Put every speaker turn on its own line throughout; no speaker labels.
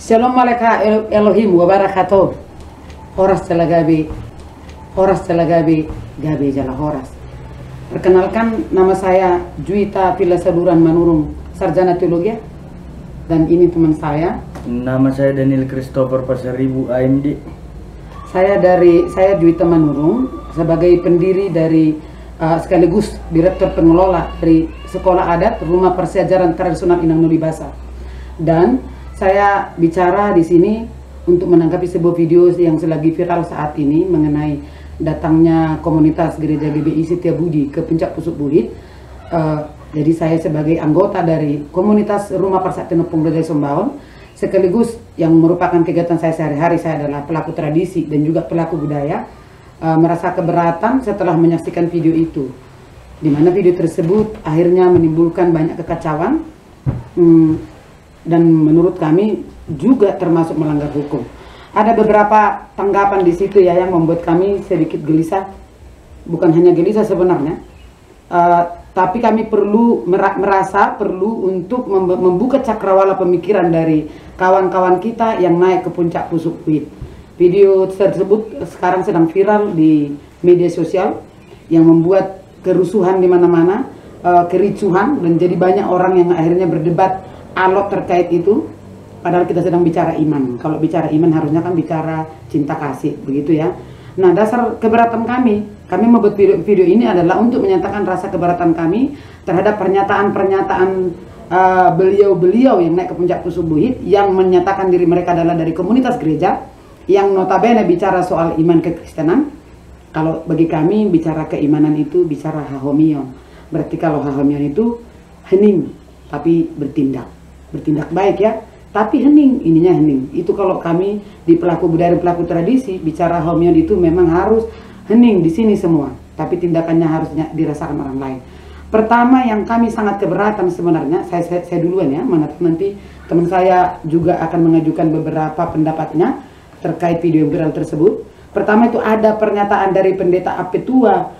Shalom Alaikum Elohim wabarakatuh. Horas telagabi gabi jala horas. Perkenalkan, nama saya Juwita Vilasaduran Manurung, sarjana teologi, dan ini teman saya.
Nama saya Daniel Christopher Pasaribu AMD.
Saya Juwita Manurung sebagai pendiri dari sekaligus direktur pengelola dari Sekolah Adat Rumah Persejaran Tradisional Inang Nulibasa. Dan saya bicara di sini untuk menanggapi sebuah video yang selagi viral saat ini mengenai datangnya komunitas Gereja GBI Setiabudi ke Puncak Pusuk Buhit. Jadi saya sebagai anggota dari komunitas Rumah Persatuan Pengguna Sombaon, sekaligus yang merupakan kegiatan saya sehari-hari, saya adalah pelaku tradisi dan juga pelaku budaya, merasa keberatan setelah menyaksikan video itu, di mana video tersebut akhirnya menimbulkan banyak kekacauan, dan menurut kami juga termasuk melanggar hukum. Ada beberapa tanggapan di situ ya yang membuat kami sedikit gelisah. Bukan hanya gelisah sebenarnya, tapi kami merasa perlu untuk membuka cakrawala pemikiran dari kawan-kawan kita yang naik ke Puncak Pusuk Buhit. Video tersebut sekarang sedang viral di media sosial yang membuat kerusuhan di mana-mana, kericuhan, dan jadi banyak orang yang akhirnya berdebat alot terkait itu. Padahal kita sedang bicara iman. Kalau bicara iman harusnya kan bicara cinta kasih, begitu ya. Nah, dasar keberatan kami membuat video ini adalah untuk menyatakan rasa keberatan kami terhadap pernyataan-pernyataan beliau-beliau yang naik ke Puncak Pusuk Buhit, yang menyatakan diri mereka adalah dari komunitas gereja, yang notabene bicara soal iman kekristenan. Kalau bagi kami bicara keimanan itu bicara hahomion. Berarti kalau hahomion itu hening tapi bertindak baik ya, tapi hening, ininya hening. Itu kalau kami di pelaku budaya dan pelaku tradisi bicara homion itu memang harus hening di sini semua, tapi tindakannya harusnya dirasakan orang lain. Pertama yang kami sangat keberatan sebenarnya, saya duluan ya, mana nanti teman saya juga akan mengajukan beberapa pendapatnya terkait video viral tersebut. Pertama itu ada pernyataan dari pendeta Apetua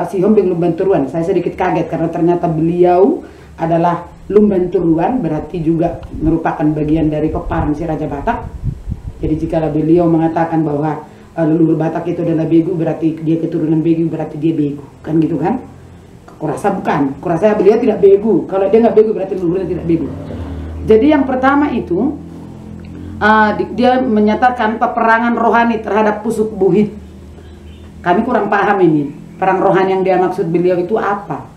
si Hombeng Lumbanturuan. Saya sedikit kaget karena ternyata beliau adalah Lumbanturuan, berarti juga merupakan bagian dari peparan si Raja Batak. Jadi jika beliau mengatakan bahwa leluhur Batak itu adalah begu, berarti dia keturunan begu, berarti dia begu, kan gitu kan? Kurasa bukan, kurasa beliau tidak begu. Kalau dia nggak begu berarti leluhurnya tidak begu. Jadi yang pertama itu dia menyatakan peperangan rohani terhadap Pusuk Buhit. Kami kurang paham ini perang rohani yang dia maksud beliau itu apa,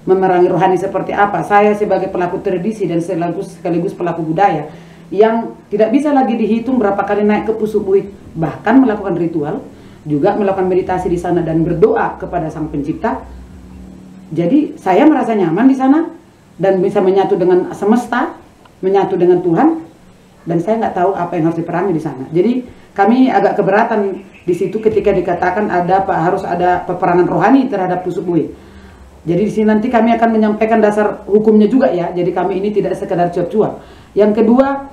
memerangi rohani seperti apa. Saya sebagai pelaku tradisi dan sekaligus pelaku budaya yang tidak bisa lagi dihitung berapa kali naik ke Pusuk Buhit, bahkan melakukan ritual, juga melakukan meditasi di sana dan berdoa kepada Sang Pencipta. Jadi saya merasa nyaman di sana dan bisa menyatu dengan semesta, menyatu dengan Tuhan, dan saya nggak tahu apa yang harus diperangi di sana. Jadi kami agak keberatan di situ ketika dikatakan harus ada peperangan rohani terhadap Pusuk Buhit. Jadi di sini nanti kami akan menyampaikan dasar hukumnya juga ya. Jadi kami ini tidak sekedar cuap-cuap. Yang kedua,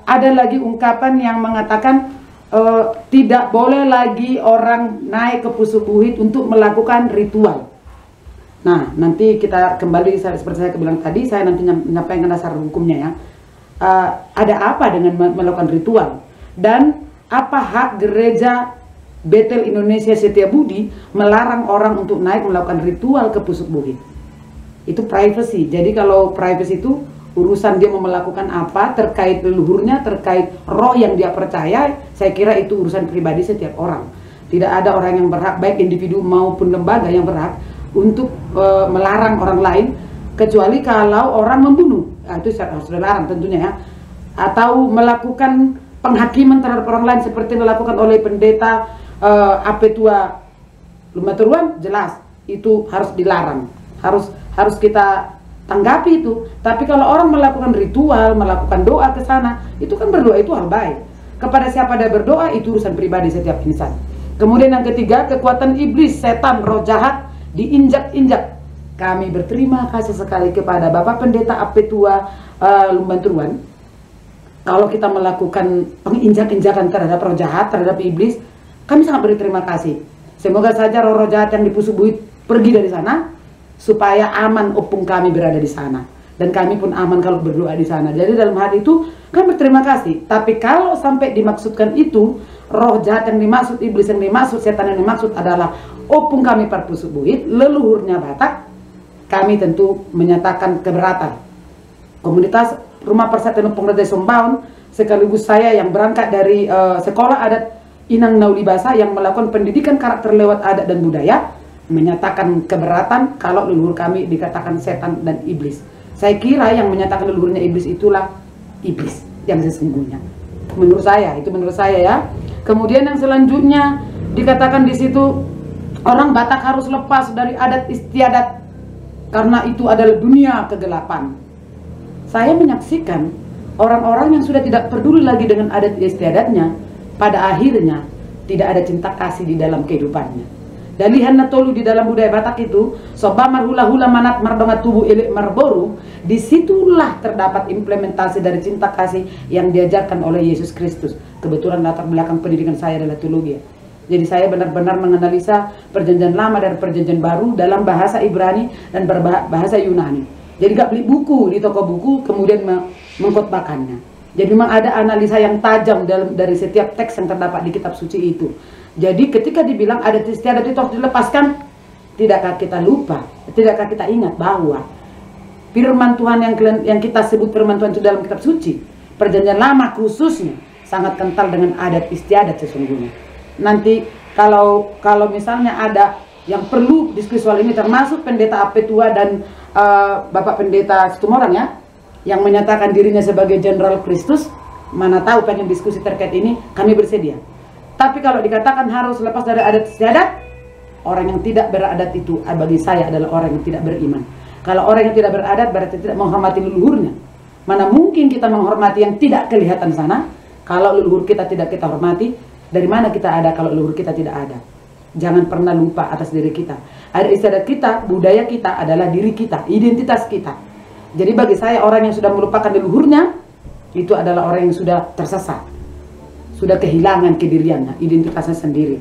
ada lagi ungkapan yang mengatakan tidak boleh lagi orang naik ke Pusuk Buhit untuk melakukan ritual. Nah, nanti kita kembali seperti saya bilang tadi, saya nanti menyampaikan dasar hukumnya ya. Ada apa dengan melakukan ritual? Dan apa hak gereja Bethel Indonesia Setiabudi melarang orang untuk naik melakukan ritual ke Pusuk Buhit? Itu privacy. Jadi kalau privacy itu urusan dia mau melakukan apa terkait leluhurnya, terkait roh yang dia percaya, saya kira itu urusan pribadi setiap orang. Tidak ada orang yang berhak, baik individu maupun lembaga yang berhak untuk melarang orang lain, kecuali kalau orang membunuh. Nah, itu harus dilarang tentunya ya. Atau melakukan penghakiman terhadap orang lain seperti yang dilakukan oleh pendeta Apetua Lumbanturuan, jelas itu harus dilarang, harus kita tanggapi itu. Tapi kalau orang melakukan ritual, melakukan doa ke sana, itu kan berdoa itu hal baik. Kepada siapa dia berdoa itu urusan pribadi setiap insan. Kemudian yang ketiga, kekuatan iblis, setan, roh jahat diinjak-injak. Kami berterima kasih sekali kepada Bapak Pendeta Apetua Lumbanturuan. Kalau kita melakukan penginjak-injakan terhadap roh jahat, terhadap iblis, kami sangat berterima kasih. Semoga saja roh-roh jahat yang di Pusuk Buhit pergi dari sana, supaya aman opung kami berada di sana. dan kami pun aman kalau berdoa di sana. Jadi dalam hal itu kami berterima kasih. Tapi kalau sampai dimaksudkan itu, roh jahat yang dimaksud, iblis yang dimaksud, setan yang dimaksud adalah opung kami Parpusuk Buhit, leluhurnya Batak, kami tentu menyatakan keberatan. Komunitas Rumah Persatuan Opung Raja Sombaun, sekaligus saya yang berangkat dari sekolah adat Inang Naulibasa yang melakukan pendidikan karakter lewat adat dan budaya, menyatakan keberatan kalau leluhur kami dikatakan setan dan iblis. Saya kira yang menyatakan leluhurnya iblis itulah iblis yang sesungguhnya. Menurut saya, itu menurut saya ya. Kemudian yang selanjutnya dikatakan di situ orang Batak harus lepas dari adat istiadat karena itu adalah dunia kegelapan. Saya menyaksikan orang-orang yang sudah tidak peduli lagi dengan adat istiadatnya, pada akhirnya tidak ada cinta kasih di dalam kehidupannya. Dalihan natolu di dalam budaya Batak itu, sobamar hula-hula manat mardonga tubuh elik marboru, disitulah terdapat implementasi dari cinta kasih yang diajarkan oleh Yesus Kristus. Kebetulan latar belakang pendidikan saya adalah teologi. Jadi saya benar-benar menganalisa perjanjian lama dan perjanjian baru dalam bahasa Ibrani dan bahasa Yunani. Jadi gak beli buku di toko buku kemudian mengkhotbahkannya. Jadi memang ada analisa yang tajam dari setiap teks yang terdapat di kitab suci itu. Jadi ketika dibilang adat istiadat itu harus dilepaskan, tidakkah kita lupa, tidakkah kita ingat bahwa firman Tuhan yang kita sebut firman Tuhan itu dalam kitab suci, perjanjian lama khususnya sangat kental dengan adat istiadat sesungguhnya. Nanti kalau misalnya ada yang perlu diskusi soal ini, termasuk pendeta Apetua dan Bapak Pendeta Situmorang ya, yang menyatakan dirinya sebagai Jenderal Kristus, mana tahu pengen diskusi terkait ini, kami bersedia. Tapi kalau dikatakan harus lepas dari adat istiadat, orang yang tidak beradat itu bagi saya adalah orang yang tidak beriman. Kalau orang yang tidak beradat berarti tidak menghormati leluhurnya. Mana mungkin kita menghormati yang tidak kelihatan sana, kalau leluhur kita tidak kita hormati, dari mana kita ada kalau leluhur kita tidak ada? Jangan pernah lupa atas diri kita. Adat istiadat kita, budaya kita adalah diri kita, identitas kita. Jadi bagi saya orang yang sudah melupakan leluhurnya, itu adalah orang yang sudah tersesat. Sudah kehilangan kediriannya, identitasnya sendiri.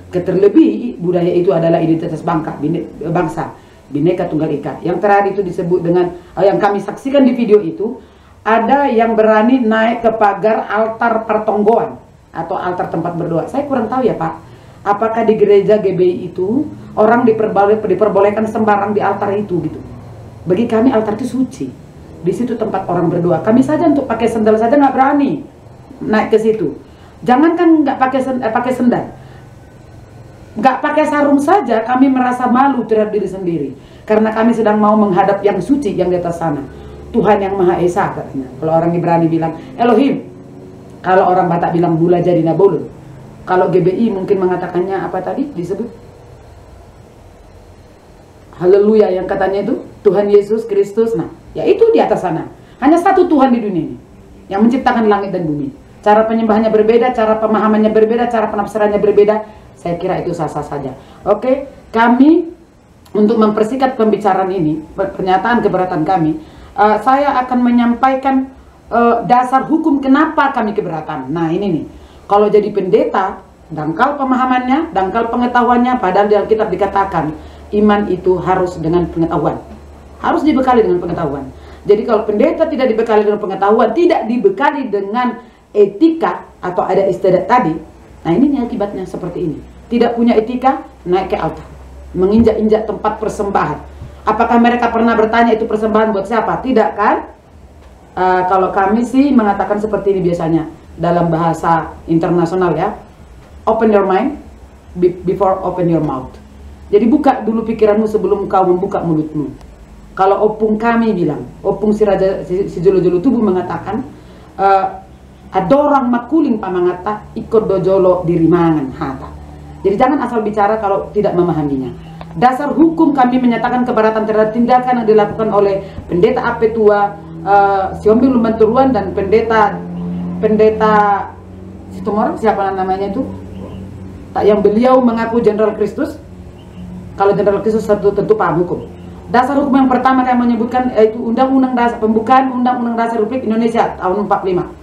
Terlebih budaya itu adalah identitas bangsa, Bhinneka Tunggal Ika. Yang terakhir itu disebut dengan yang kami saksikan di video itu, ada yang berani naik ke pagar altar pertonggoan atau altar tempat berdoa. Saya kurang tahu ya Pak, apakah di gereja GBI itu orang diperbolehkan sembarang di altar itu gitu. Bagi kami altar itu suci. Di situ tempat orang berdoa. Kami saja untuk pakai sandal saja nggak berani naik ke situ. Jangankan nggak pakai sendal, nggak pakai sarung saja kami merasa malu terhadap diri sendiri, karena kami sedang mau menghadap yang suci yang di atas sana, Tuhan yang Maha Esa katanya. Kalau orang Ibrani bilang Elohim, kalau orang Batak bilang Bula Jadi Nabolun, kalau GBI mungkin mengatakannya apa tadi disebut Haleluya, yang katanya itu Tuhan Yesus Kristus. Nah, ya itu di atas sana. Hanya satu Tuhan di dunia ini yang menciptakan langit dan bumi. Cara penyembahannya berbeda, cara pemahamannya berbeda, cara penafsirannya berbeda. Saya kira itu sah-sah saja. Oke, kami untuk mempersingkat pembicaraan ini, pernyataan keberatan kami, saya akan menyampaikan dasar hukum kenapa kami keberatan. Nah ini nih, kalau jadi pendeta, dangkal pemahamannya, dangkal pengetahuannya, padahal di Alkitab dikatakan iman itu harus dengan pengetahuan, harus dibekali dengan pengetahuan. Jadi kalau pendeta tidak dibekali dengan pengetahuan, tidak dibekali dengan etika atau ada istiadat tadi, nah ini akibatnya seperti ini. Tidak punya etika, naik ke altar, menginjak-injak tempat persembahan. Apakah mereka pernah bertanya itu persembahan buat siapa? Tidak kan? Kalau kami sih mengatakan seperti ini biasanya dalam bahasa internasional ya, open your mind before open your mouth. Jadi buka dulu pikiranmu sebelum kau membuka mulutmu. Kalau opung kami bilang, opung si Raja si Jolo-Jolo Tubuh mengatakan, ada orang makuling pamangata ikut dojolo dirimangan hata. Jadi jangan asal bicara kalau tidak memahaminya. Dasar hukum kami menyatakan keberatan terhadap tindakan yang dilakukan oleh pendeta Apetua, Siombing Lumbanturuan dan pendeta Situmorang, siapa namanya itu? Tak, yang beliau mengaku Jenderal Kristus. Kalau Jenderal Kristus tentu paham hukum. Dasar hukum yang pertama yang menyebutkan yaitu Undang-Undang Dasar, pembukaan Undang-Undang Dasar Republik Indonesia tahun 45.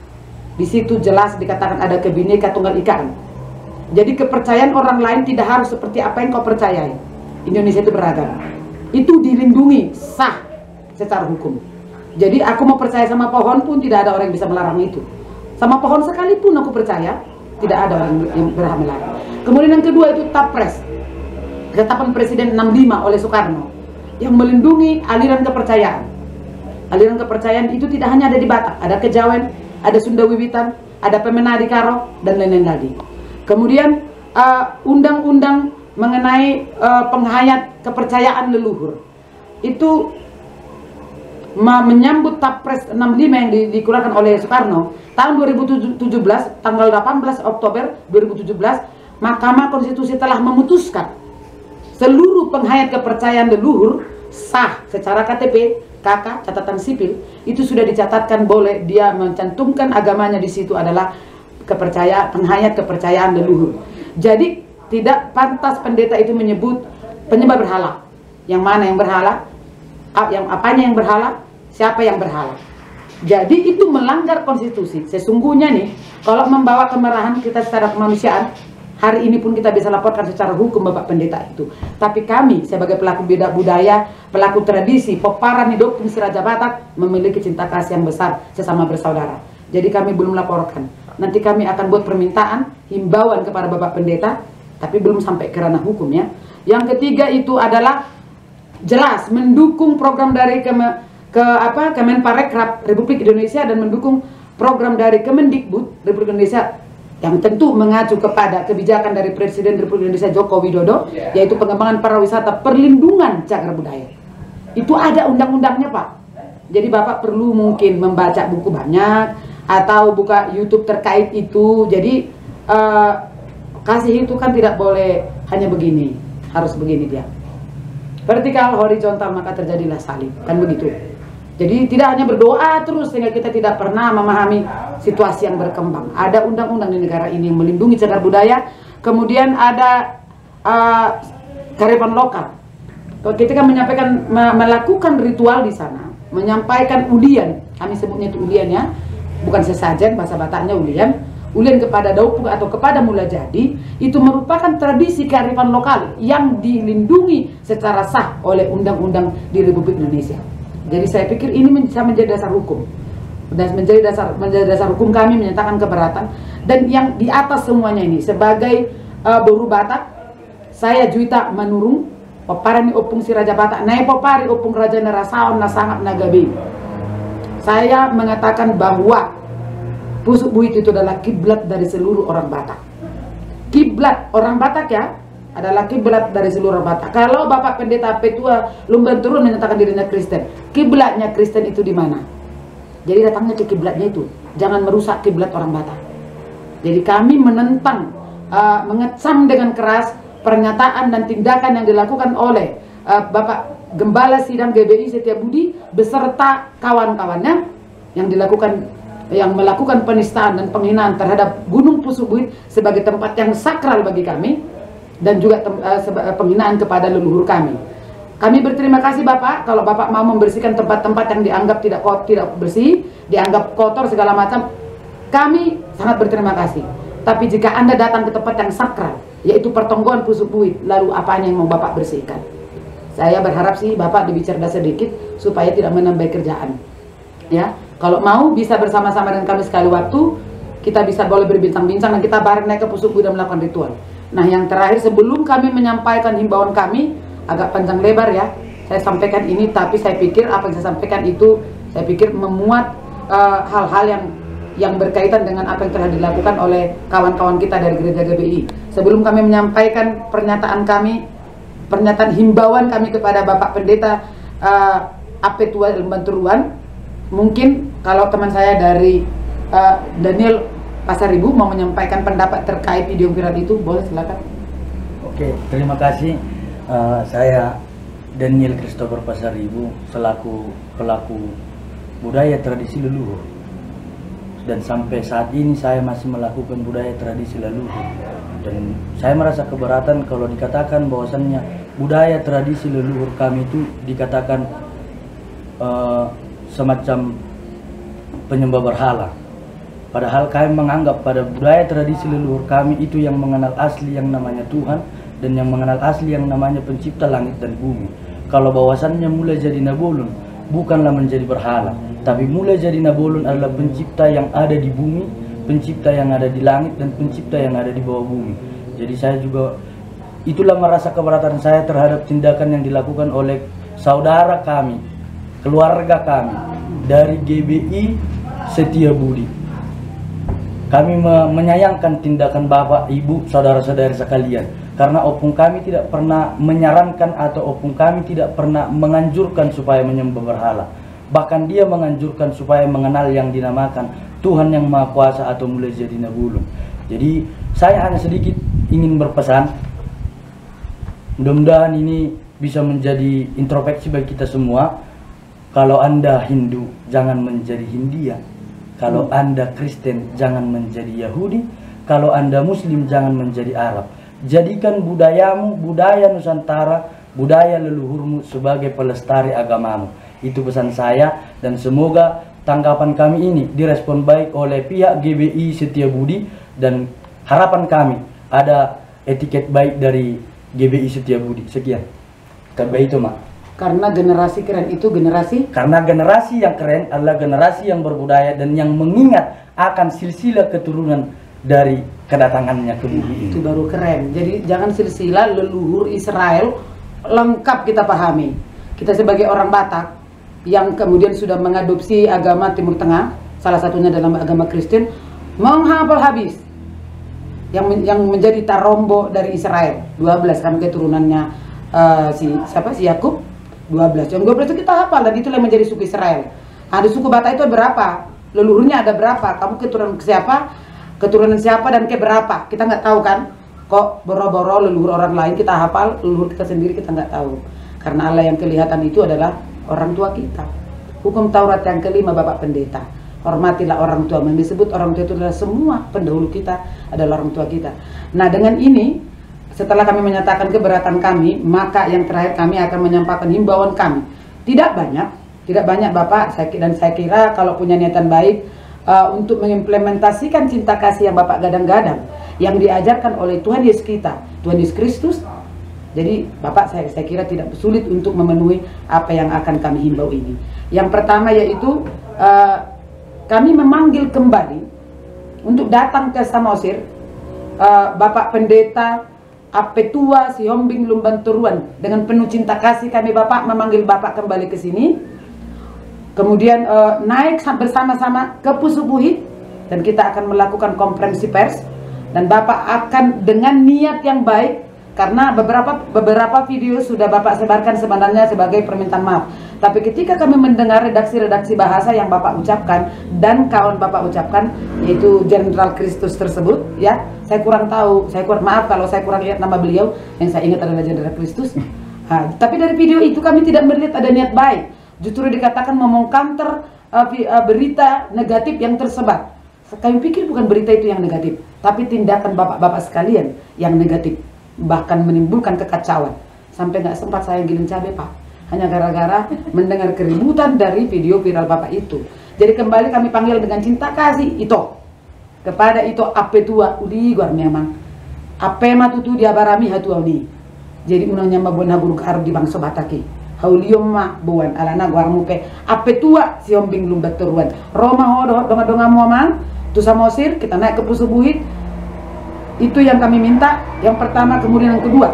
Di situ jelas dikatakan ada Bhinneka Tunggal Ika. Jadi kepercayaan orang lain tidak harus seperti apa yang kau percayai. Indonesia itu beragam. Itu dilindungi sah secara hukum. Jadi aku mau percaya sama pohon pun tidak ada orang yang bisa melarang itu. Sama pohon sekalipun aku percaya, tidak ada orang yang berhak melarang. Kemudian yang kedua itu Tapres, ketetapan Presiden 65 oleh Soekarno, yang melindungi aliran kepercayaan. Aliran kepercayaan itu tidak hanya ada di Batak, ada Kejawen, ada Sunda Wiwitan, ada Pemenadi Karo, dan lain-lain lagi. Kemudian undang-undang mengenai penghayat kepercayaan leluhur itu menyambut Tapres 65 yang dikeluarkan oleh Soekarno tahun 2017, tanggal 18 Oktober 2017, Mahkamah Konstitusi telah memutuskan seluruh penghayat kepercayaan leluhur sah secara KTP, KK, catatan sipil, itu sudah dicatatkan boleh dia mencantumkan agamanya di situ adalah penghayat kepercayaan leluhur. Jadi tidak pantas pendeta itu menyebut penyembah berhala. Yang mana yang berhala? Yang apanya yang berhala? Siapa yang berhala? Jadi itu melanggar konstitusi. Sesungguhnya nih, kalau membawa kemarahan kita secara kemanusiaan, hari ini pun kita bisa laporkan secara hukum Bapak Pendeta itu. Tapi kami sebagai pelaku budaya, pelaku tradisi, peparan hidup si Raja Batak memiliki cinta kasih yang besar sesama bersaudara. Jadi kami belum laporkan. Nanti kami akan buat permintaan, himbauan kepada Bapak Pendeta, tapi belum sampai ke ranah hukum ya. Yang ketiga itu adalah jelas mendukung program dari Kemenparekraf Republik Indonesia dan mendukung program dari Kemendikbud Republik Indonesia yang tentu mengacu kepada kebijakan dari Presiden Republik Indonesia Joko Widodo, yaitu pengembangan pariwisata, perlindungan cagar budaya. Itu ada undang-undangnya Pak. Jadi Bapak perlu mungkin membaca buku banyak atau buka YouTube terkait itu. Jadi kasih itu kan tidak boleh hanya begini, harus begini dia. Vertikal, horizontal, maka terjadilah salib, kan begitu. Jadi tidak hanya berdoa terus sehingga kita tidak pernah memahami situasi yang berkembang. Ada undang-undang di negara ini yang melindungi cagar budaya. Kemudian ada kearifan lokal. Kita kan melakukan ritual di sana, menyampaikan ulian. Kami sebutnya itu ulian ya, bukan sesajen, bahasa Bataknya ulian. Ulian kepada Daupung atau kepada Mulajadi itu merupakan tradisi kearifan lokal yang dilindungi secara sah oleh undang-undang di Republik Indonesia. Jadi saya pikir ini bisa menjadi dasar hukum, dan menjadi dasar hukum kami menyatakan keberatan. Dan yang di atas semuanya ini sebagai Boru Batak, saya Juwita Manurung peparani opung si Raja Batak naik popari opung Raja Nerasaon Nasangat Nagabe. Saya mengatakan bahwa Pusuk Buit itu adalah kiblat dari seluruh orang Batak. Kiblat orang Batak ya, adalah kiblat dari seluruh orang Batak. Kalau Bapak Pendeta Petua Lumban Turun menyatakan dirinya Kristen, kiblatnya Kristen itu di mana? Jadi datangnya ke kiblatnya itu. Jangan merusak kiblat orang Batak. Jadi kami menentang, mengecam dengan keras pernyataan dan tindakan yang dilakukan oleh Bapak Gembala Sidang GBI Setiabudi beserta kawan-kawannya yang melakukan penistaan dan penghinaan terhadap Gunung Pusuk Buit sebagai tempat yang sakral bagi kami, dan juga penghinaan kepada leluhur kami. Kami berterima kasih Bapak kalau Bapak mau membersihkan tempat-tempat yang dianggap tidak bersih, dianggap kotor segala macam. Kami sangat berterima kasih. Tapi jika Anda datang ke tempat yang sakral, yaitu pertonggoan Pusuk Buit, lalu apanya yang mau Bapak bersihkan? Saya berharap sih Bapak lebih cerdas sedikit supaya tidak menambah kerjaan. Ya, kalau mau bisa bersama-sama dengan kami sekali waktu, kita bisa boleh berbincang-bincang dan kita bareng naik ke Pusuk Buit dan melakukan ritual. Nah, yang terakhir sebelum kami menyampaikan himbauan kami, agak panjang lebar ya, saya sampaikan ini, tapi saya pikir apa yang saya sampaikan itu, saya pikir memuat hal-hal yang berkaitan dengan apa yang telah dilakukan oleh kawan-kawan kita dari Gereja GBI. Sebelum kami menyampaikan pernyataan kami, pernyataan himbauan kami kepada Bapak Pendeta Apetua Lumban Turuan, mungkin kalau teman saya dari Daniel Pasaribu mau menyampaikan pendapat terkait video viral itu, boleh silakan.
Oke, terima kasih. Saya Daniel Christopher Pasaribu selaku pelaku budaya tradisi leluhur, dan sampai saat ini saya masih melakukan budaya tradisi leluhur, dan saya merasa keberatan kalau dikatakan bahwasannya budaya tradisi leluhur kami itu dikatakan semacam penyembah berhala. Padahal kami menganggap pada budaya tradisi leluhur kami itu yang mengenal asli yang namanya Tuhan, dan yang mengenal asli yang namanya pencipta langit dan bumi. Kalau bahwasannya mulai jadi Nabolun bukanlah menjadi berhala, tapi mulai jadi nabolon adalah pencipta yang ada di bumi, pencipta yang ada di langit, dan pencipta yang ada di bawah bumi. Jadi saya juga, itulah merasa keberatan saya terhadap tindakan yang dilakukan oleh saudara kami, keluarga kami dari GBI Setiabudi. Kami menyayangkan tindakan Bapak, Ibu, saudara-saudari sekalian, karena opung kami tidak pernah menyarankan atau opung kami tidak pernah menganjurkan supaya menyembah berhala. Bahkan dia menganjurkan supaya mengenal yang dinamakan Tuhan yang Maha Kuasa atau mulai jadi nabulun. Jadi saya hanya sedikit ingin berpesan, mudah-mudahan ini bisa menjadi introspeksi bagi kita semua. Kalau Anda Hindu, jangan menjadi Hindia. Kalau Anda Kristen, jangan menjadi Yahudi. Kalau Anda Muslim, jangan menjadi Arab. Jadikan budayamu, budaya Nusantara, budaya leluhurmu sebagai pelestari agamamu. Itu pesan saya, dan semoga tanggapan kami ini direspon baik oleh pihak GBI Setiabudi, dan harapan kami ada etiket baik dari GBI Setiabudi. Sekian. Kayak itu, Mak.
Karena generasi keren itu generasi?
Karena generasi yang keren adalah generasi yang berbudaya dan yang mengingat akan silsilah keturunan dari kedatangannya ke bumi ini.
Itu baru keren. Jadi jangan silsilah leluhur Israel lengkap kita pahami. Kita sebagai orang Batak yang kemudian sudah mengadopsi agama Timur Tengah, salah satunya dalam agama Kristen, menghafal habis yang menjadi tarombo dari Israel. 12 kan keturunannya si Yakub, 12. Yang 12 itu kita hafal, dan itulah yang menjadi suku Israel. Nah, di suku Batak itu berapa? Leluhurnya ada berapa? Kamu keturunan siapa? Keturunan siapa dan ke berapa? Kita nggak tahu kan? Kok boro-boro leluhur orang lain kita hafal, leluhur kita sendiri kita nggak tahu. Karena Allah yang kelihatan itu adalah orang tua kita. Hukum Taurat yang kelima, Bapak Pendeta, hormatilah orang tua. Disebut orang tua itu adalah semua pendahulu kita adalah orang tua kita. Nah, dengan ini, setelah kami menyatakan keberatan kami, maka yang terakhir kami akan menyampaikan himbauan kami. Tidak banyak Bapak, dan saya kira kalau punya niatan baik untuk mengimplementasikan cinta kasih yang Bapak gadang-gadang, yang diajarkan oleh Tuhan Yesus kita, Tuhan Yesus Kristus. Jadi Bapak, saya kira tidak sulit untuk memenuhi apa yang akan kami himbau ini. Yang pertama yaitu kami memanggil kembali untuk datang ke Samosir Bapak Pendeta Apetua Sihombing Lumbanturuan. Dengan penuh cinta kasih kami Bapak memanggil Bapak kembali ke sini. Kemudian naik bersama-sama ke Pusubuhit, dan kita akan melakukan konferensi pers, dan Bapak akan dengan niat yang baik, karena beberapa video sudah Bapak sebarkan sebenarnya sebagai permintaan maaf. Tapi ketika kami mendengar redaksi-redaksi bahasa yang Bapak ucapkan dan kawan Bapak ucapkan, yaitu Jenderal Kristus tersebut, ya, saya kurang tahu, maaf kalau saya kurang lihat nama beliau, yang saya ingat adalah Jenderal Kristus. Tapi dari video itu kami tidak melihat ada niat baik. Justru dikatakan memongkanter berita negatif yang tersebar. Kami pikir bukan berita itu yang negatif, tapi tindakan bapak-bapak sekalian yang negatif, bahkan menimbulkan kekacauan. Sampai nggak sempat saya giling cabai, Pak, hanya gara-gara mendengar keributan dari video viral Bapak itu. Jadi kembali kami panggil dengan cinta kasih itu kepada itu Apetua udi guar memang Apema tutu dia barami hatua udi. Jadi unangnya mabon habur kar di bangsa Bataki. Haulium ma buan alana guar mupe Apetua si Hombing Lumbanturuan. Roma hodo donga-donga muamang tu Samosir, kita naik ke Pusubuhit. Itu yang kami minta, yang pertama. Kemudian yang kedua,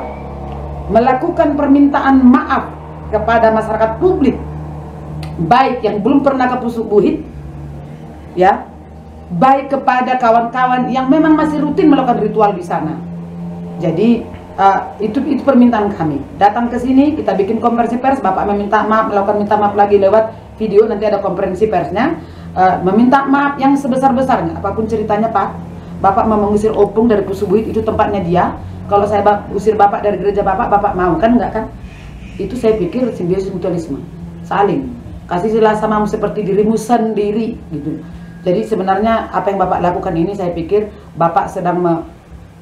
melakukan permintaan maaf kepada masyarakat publik, baik yang belum pernah ke Pusubuhit, ya, baik kepada kawan-kawan yang memang masih rutin melakukan ritual di sana. Jadi itu permintaan kami. Datang ke sini, kita bikin konferensi pers. Bapak meminta maaf, melakukan minta maaf lagi lewat video. Nanti ada konferensi persnya. Meminta maaf yang sebesar-besarnya, apapun ceritanya, Pak. Bapak mau mengusir opung dari Pusubuhit, itu tempatnya dia. Kalau saya usir Bapak dari gereja Bapak mau kan? Enggak kan? Itu saya pikir simbiosis mutualisme, saling kasih samamu seperti dirimu sendiri gitu. Jadi sebenarnya apa yang Bapak lakukan ini, saya pikir Bapak sedang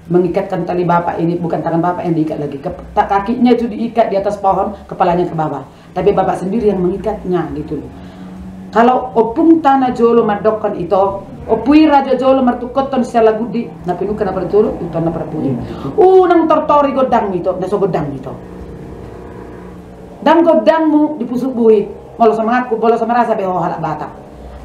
mengikatkan tali Bapak ini, bukan tangan Bapak yang diikat lagi, kakinya itu diikat di atas pohon, kepalanya ke bawah, tapi Bapak sendiri yang mengikatnya gitu loh. Kalau opung tanah jolo madokkan itu, opui raja jolo martukoton siala gudi, na pinukan na jolo itu na perpuni. Nang tortori godang itu, naso godang itu. Dan godangmu di Pusubuhit, Molo mengaku bolo merasa beho halak Batak.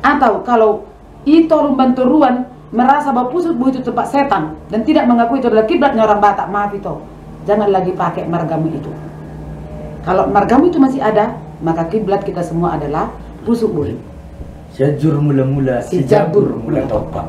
Atau kalau itu lumbanturuan merasa bahwa pusat bu itu tempat setan dan tidak mengakui itu adalah kiblatnya orang Batak, maaf itu, jangan lagi pakai margamu itu. Kalau margamu itu masih ada, maka kiblat kita semua adalah pusuk bu.
Sejur mula-mula, sejabur mula topa.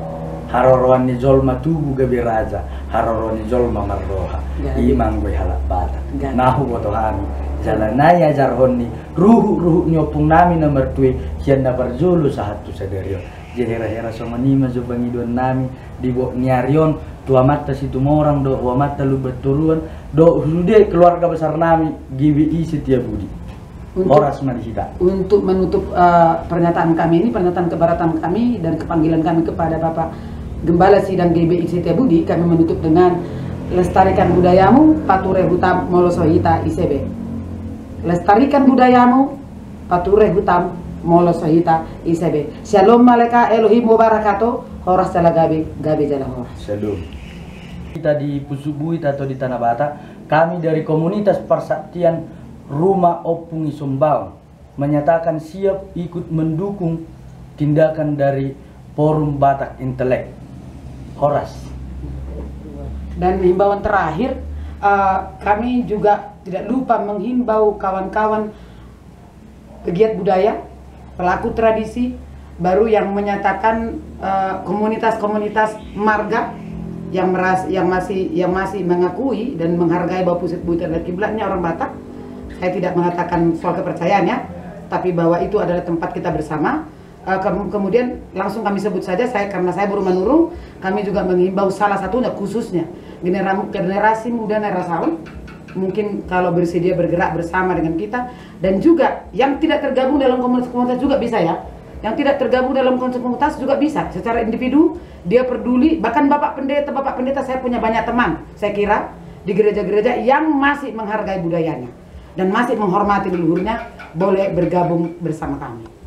Haroroan ni jolma tubuh gabi raja, haroroan ni jolma marroha. Imam gue halak Batak. Nahu botohani. Jalanaya jarhoni ruhu nyopung nami nomor tui kian dapat julu sahatu sederio jehera-hera somanima bangiduan nami di bok nyarion tua mata situ orang do tua mata lu berturuan do sude keluarga besar nami GBI Setia Budi Horas Madisita. Untuk
menutup pernyataan kami ini, pernyataan keberatan kami dan kepanggilan kami kepada Bapak Gembala Sidang GBI Setia Budi, kami menutup dengan lestarikan budayamu pature hutam molosohita ICB. Lestarikan budayamu, pature hutam, molo sohita ICB. Shalom maleka Elohim wabarakatuh. Horas jala gabi jala horas.
Shalom. Kita di Pusubuit atau di Tanah Batak, kami dari komunitas Persaktian Rumah Opung Isombaung menyatakan siap ikut mendukung tindakan dari Forum Batak Intelek. Horas.
Dan himbauan terakhir, kami juga tidak lupa menghimbau kawan-kawan pegiat budaya, pelaku tradisi baru yang menyatakan komunitas-komunitas marga yang masih mengakui dan menghargai bahwa pusat bu itu adalah kiblatnya orang Batak. Saya tidak mengatakan soal kepercayaannya, tapi bahwa itu adalah tempat kita bersama. Kemudian langsung kami sebut saja, karena saya baru menurung, kami juga menghimbau salah satunya khususnya generasi muda Nerasawan, mungkin kalau bersedia bergerak bersama dengan kita, dan juga yang tidak tergabung dalam komunitas juga bisa ya, yang tidak tergabung dalam komunitas juga bisa secara individu dia peduli. Bahkan Bapak Pendeta saya punya banyak teman, saya kira di gereja-gereja yang masih menghargai budayanya dan masih menghormati leluhurnya, boleh bergabung bersama kami.